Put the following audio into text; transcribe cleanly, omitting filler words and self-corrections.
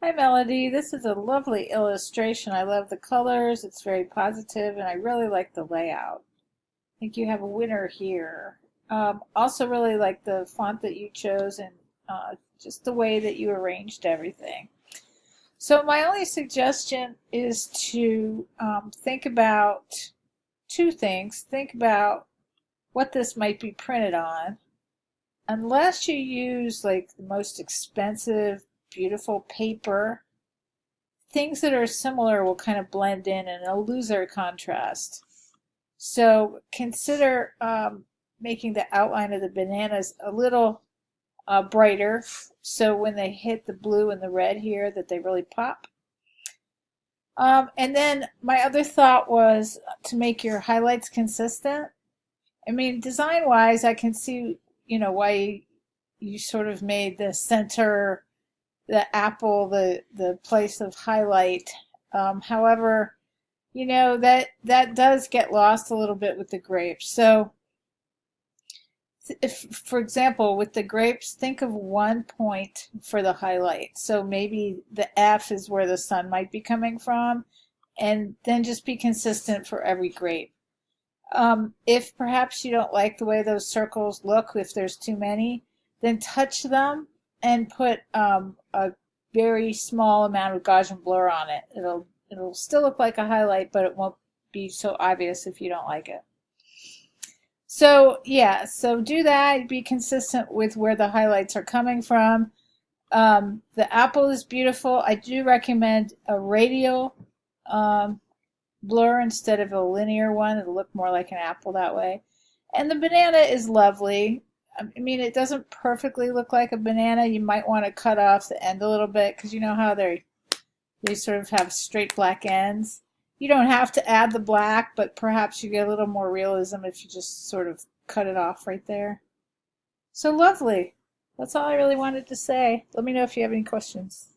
Hi Melody, this is a lovely illustration. I love the colors, it's very positive, and I really like the layout. I think you have a winner here. Also really like the font that you chose and just the way that you arranged everything. So my only suggestion is to think about two things. Think about what this might be printed on. Unless you use like the most expensive, beautiful paper, things that are similar will kind of blend in and it'll lose their contrast. So consider making the outline of the bananas a little brighter, so when they hit the blue and the red here that they really pop. And then my other thought was to make your highlights consistent. I mean, design wise, I can see, why you sort of made the center, the apple, the place of highlight. However, that does get lost a little bit with the grapes. So if, for example, with the grapes, think of one point for the highlight. So maybe the F is where the sun might be coming from, and then just be consistent for every grape. If perhaps you don't like the way those circles look, if there's too many, then touch them and put a very small amount of Gaussian blur on it. It'll still look like a highlight, but it won't be so obvious if you don't like it. So yeah, so do that. Be consistent with where the highlights are coming from. The apple is beautiful. I do recommend a radial blur instead of a linear one. It'll look more like an apple that way. And the banana is lovely. I mean, it doesn't perfectly look like a banana. You might want to cut off the end a little bit because you know how they sort of have straight black ends. You don't have to add the black, but perhaps you get a little more realism if you just sort of cut it off right there. So lovely. That's all I really wanted to say. Let me know if you have any questions.